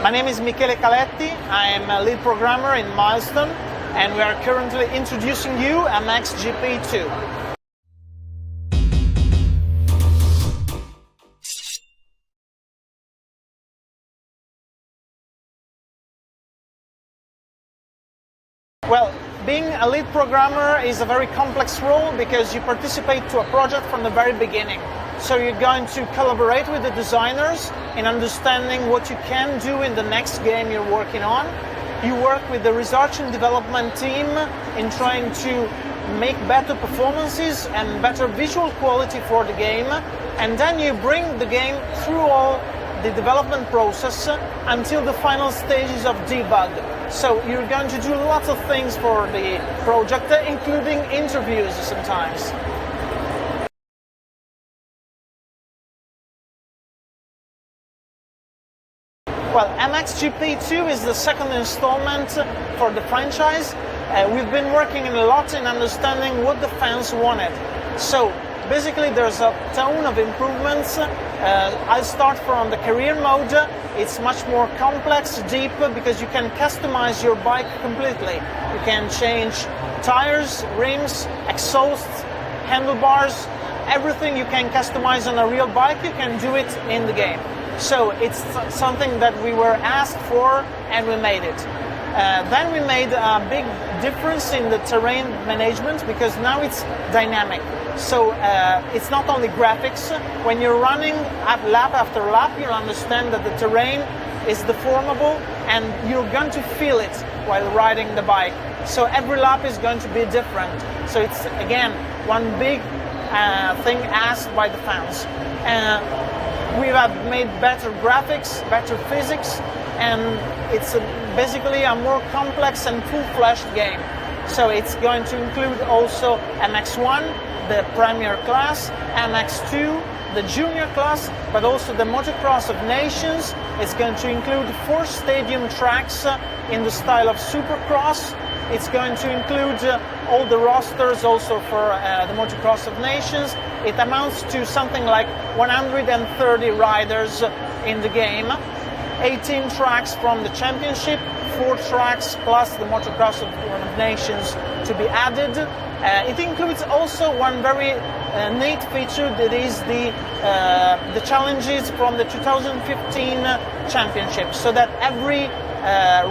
My name is Michele Caletti. I am a lead programmer in Milestone, and we are currently introducing you MXGP 2. Well, being a lead programmer is a very complex role because you participate to a project from the very beginning. So you're going to collaborate with the designers in understanding what you can do in the next game you're working on. You work with the research and development team in trying to make better performances and better visual quality for the game, and then you bring the game through all the development process until the final stages of debug. So you're going to do lots of things for the project, including interviews sometimes. Well, MXGP 2 is the second installment for the franchise. We've been working a lot in understanding what the fans wanted. So basically there's a ton of improvements. I'll start from the career mode. It's much more complex, deep, because you can customize your bike completely. You can change tires, rims, exhausts, handlebars, everything you can customize on a real bike, you can do it in the game. So it's something that we were asked for, and we made it. Then we made a big difference in the terrain management because now it's dynamic. So it's not only graphics. When you're running lap after lap, you understand that the terrain is deformable and you're going to feel it while riding the bike. So every lap is going to be different. So it's, again, one big thing asked by the fans. We have made better graphics, better physics, and it's basically a more complex and full-fledged game. So it's going to include also MX1, the Premier class, MX2, the Junior class, but also the Motocross of Nations. It's going to include 4 stadium tracks in the style of Supercross. It's going to include all the rosters also for the Motocross of Nations. It amounts to something like 130 riders in the game, 18 tracks from the championship, 4 tracks plus the Motocross of Nations to be added. It includes also one very neat feature, that is the challenges from the 2015 championship, so that every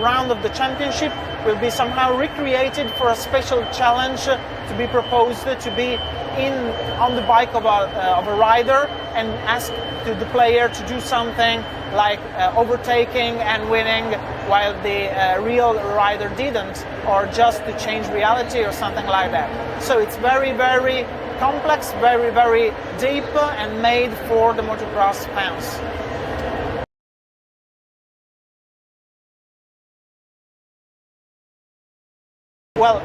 round of the championship will be somehow recreated for a special challenge to be proposed, to be on the bike of a rider and ask to the player to do something like overtaking and winning while the real rider didn't, or just to change reality or something like that. So it's very, very complex, very, very deep, and made for the motocross fans. Well,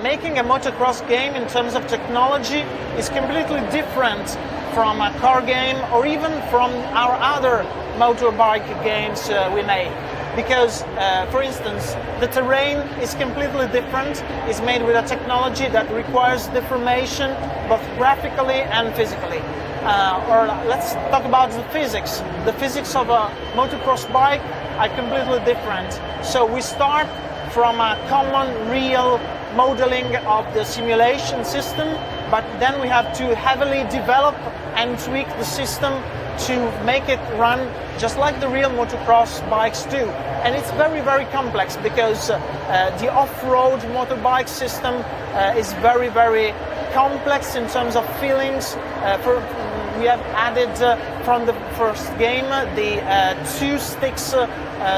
making a motocross game in terms of technology is completely different from a car game or even from our other motorbike games we make. Because, for instance, the terrain is completely different. It's made with a technology that requires deformation both graphically and physically. Or let's talk about the physics. The physics of a motocross bike are completely different. So we start from a common real modeling of the simulation system, but then we have to heavily develop and tweak the system to make it run just like the real motocross bikes do. And it's very, very complex because the off-road motorbike system is very, very complex in terms of feelings. We have added from the first game the 2 sticks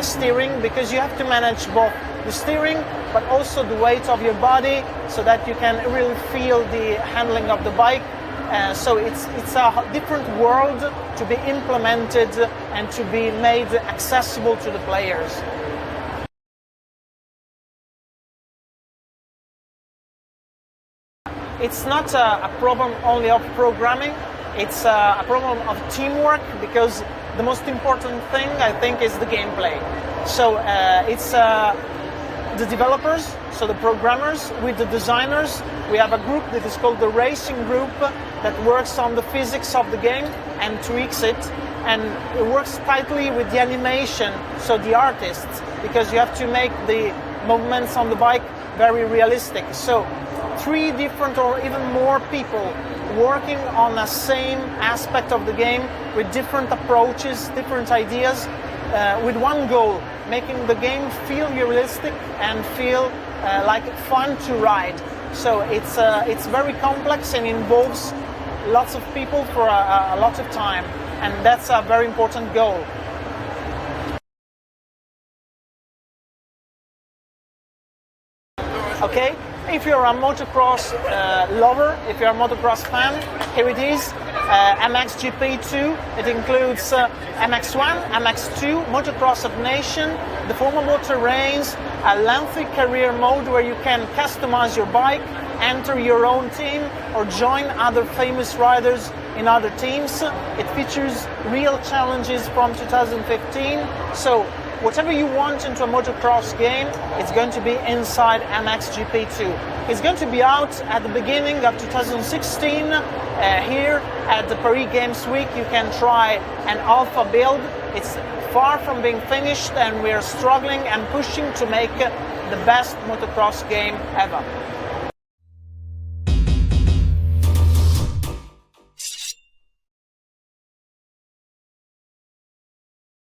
steering, because you have to manage both the steering but also the weight of your body so that you can really feel the handling of the bike. So it's a different world to be implemented and to be made accessible to the players. It's not a problem only of programming, it's a problem of teamwork, because the most important thing, I think, is the gameplay. So it's the developers, so the programmers, with the designers. We have a group that is called the racing group that works on the physics of the game and tweaks it. and it works tightly with the animation, so the artists, because you have to make the movements on the bike very realistic. So 3 different or even more people working on the same aspect of the game with different approaches, different ideas, with one goal, making the game feel realistic and feel like fun to ride. So it's very complex and involves lots of people for a lot of time, and that's a very important goal. Okay, if you're a motocross lover, if you're a motocross fan, here it is, MXGP2. It includes MX1, MX2, Motocross of Nation, deformable terrains, a lengthy career mode where you can customize your bike, enter your own team, or join other famous riders in other teams. It features real challenges from 2015, so whatever you want into a motocross game, it's going to be inside MXGP2. It's going to be out at the beginning of 2016. Here at the Paris Games Week, you can try an alpha build. It's far from being finished, and we're struggling and pushing to make the best motocross game ever.